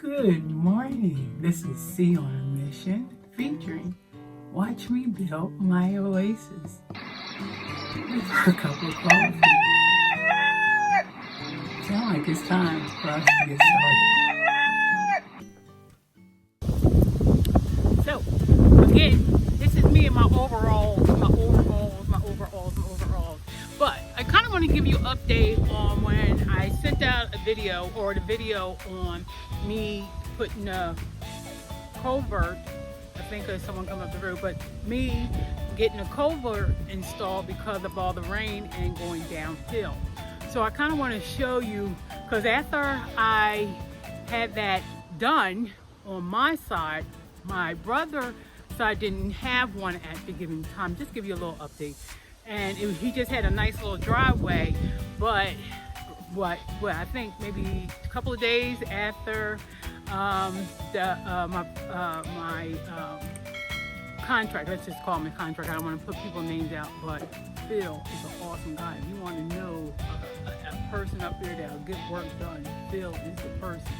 Good morning. This is C on a Mission featuring Watch Me Build My Oasis. For a cup of coffee. Sound like it's time for us to get started. So, again, this is me and my overalls. But I kind of want to give you an update on when I sent out a video, or the video on me putting a culvert. I think there's someone coming up the road, but me getting a culvert installed because of all the rain and going downhill. So I kind of want to show you, because after I had that done on my side, my brother's side didn't have one at the given time. Just give you a little update. And he just had a nice little driveway, but what I think maybe a couple of days after my contract, let's just call him a contract, I don't want to put people's names out, but Phil is an awesome guy. If you want to know a person up here that'll get work done, Phil is the person.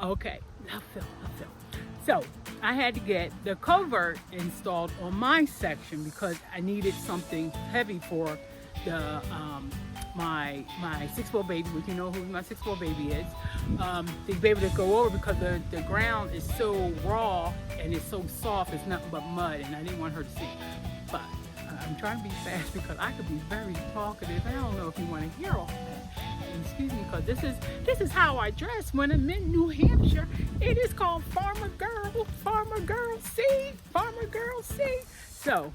Okay, now Phil. So I had to get the culvert installed on my section because I needed something heavy for the my 6-4 baby, which you know who my 6-4 baby is, to be able to go over, because the ground is so raw and it's so soft, it's nothing but mud, and I didn't want her to see. But I'm trying to be fast because I could be very talkative. I don't know if you want to hear all that. Excuse me, because this is how I dress when I'm in New Hampshire. It is called Farmer Girl C. So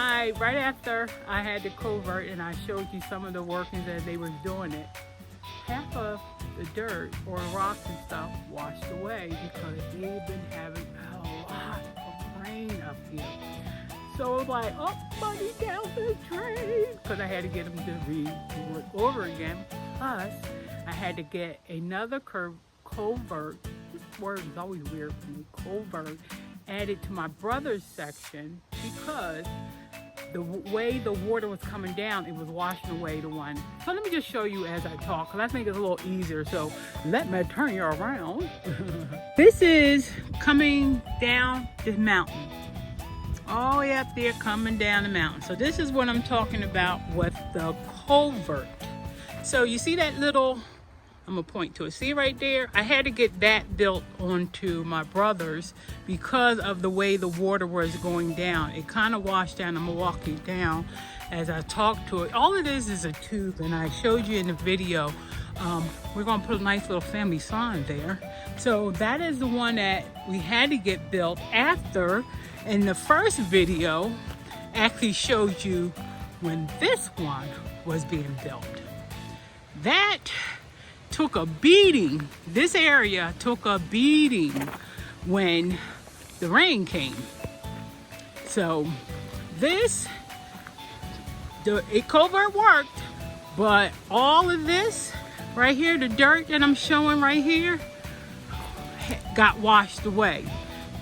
right after I had the culvert and I showed you some of the workings as they were doing it, half of the dirt or rocks and stuff washed away because they've been having a lot of rain up here. So it was like, oh, money down the drain, because I had to get them to redo it over again. Plus, I had to get another culvert. This word is always weird for me. Culvert added to my brother's section because the way the water was coming down, it was washing away the one. So let me just show you as I talk, because I think it's a little easier. So let me turn you around. This is coming down this mountain. All the way up there coming down the mountain. So this is what I'm talking about with the culvert. So you see that little, I'm gonna point to it. See right there? I had to get that built onto my brother's because of the way the water was going down. It kind of washed down. I'm gonna walk you down as I talk to it. All it is a tube, and I showed you in the video. We're gonna put a nice little family sign there. So that is the one that we had to get built after. In the first video, actually showed you when this one was being built. That took a beating. This area took a beating when the rain came. So the culvert worked, but all of this right here, the dirt that I'm showing right here, got washed away.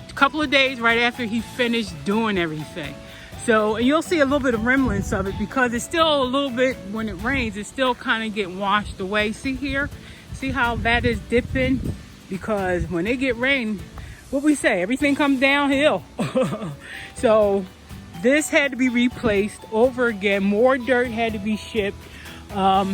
A couple of days right after he finished doing everything. So you'll see a little bit of remnants of it because it's still a little bit, when it rains, it's still kind of getting washed away. See here? See how that is dipping? Because when they get rain, what we say, everything comes downhill. So this had to be replaced over again. More dirt had to be shipped.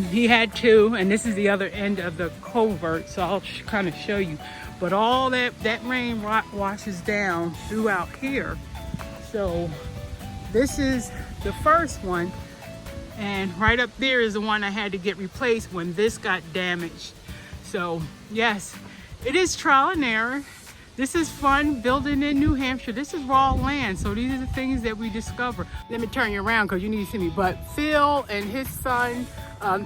He had to, and this is the other end of the culvert, so I'll kind of show you. But all that rain washes down throughout here. So this is the first one. And right up there is the one I had to get replaced when this got damaged. So yes, it is trial and error. This is fun building in New Hampshire. This is raw land. So these are the things that we discover. Let me turn you around because you need to see me. But Phil and his son,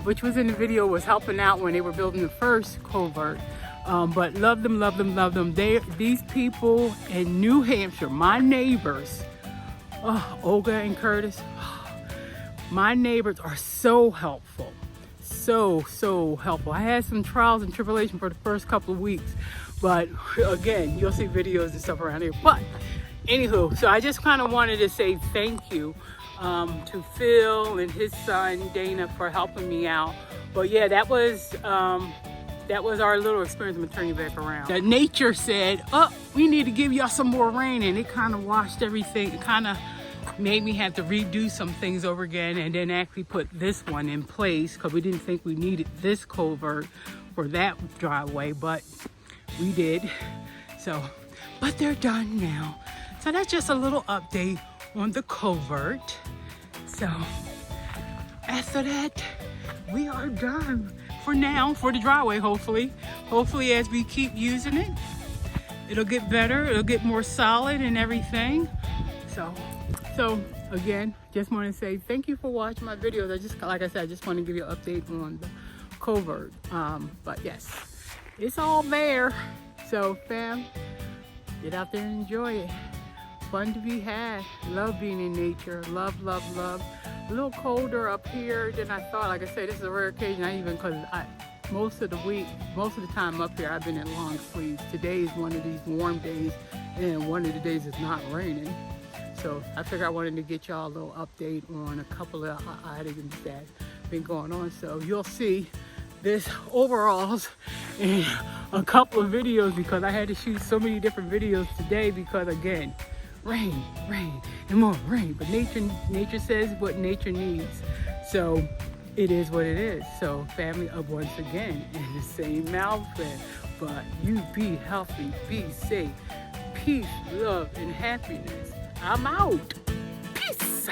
which was in the video, was helping out when they were building the first culvert. But love them. These people in New Hampshire, my neighbors, Olga and Curtis, my neighbors are so helpful. So helpful. I had some trials and tribulation for the first couple of weeks, but again, you'll see videos and stuff around here. But anywho, so I just kind of wanted to say thank you to Phil and his son Dana for helping me out. But yeah, that was that was our little experience. I'm gonna turn you back around. That nature said, oh, we need to give y'all some more rain, and it kind of washed everything. It kind of made me have to redo some things over again, and then actually put this one in place because we didn't think we needed this culvert for that driveway, but we did. So, but they're done now. So that's just a little update on the culvert. So after that, we are done for now for the driveway. Hopefully as we keep using it, it'll get better, it'll get more solid and everything. So again, just want to say thank you for watching my videos. Like I said, I just want to give you an update on the culvert. But yes, it's all there. So fam, get out there and enjoy it. Fun to be had. Love being in nature. Love. A little colder up here than I thought. Like I said, this is a rare occasion. Because most of the time up here, I've been in long sleeves. Today is one of these warm days, and one of the days it's not raining. So I figured I wanted to get y'all a little update on a couple of items that been going on. So you'll see this overalls in a couple of videos because I had to shoot so many different videos today because again, rain, and more rain. But nature says what nature needs. So it is what it is. So family up once again in the same outfit. But you be healthy, be safe, peace, love, and happiness. I'm out. Peace.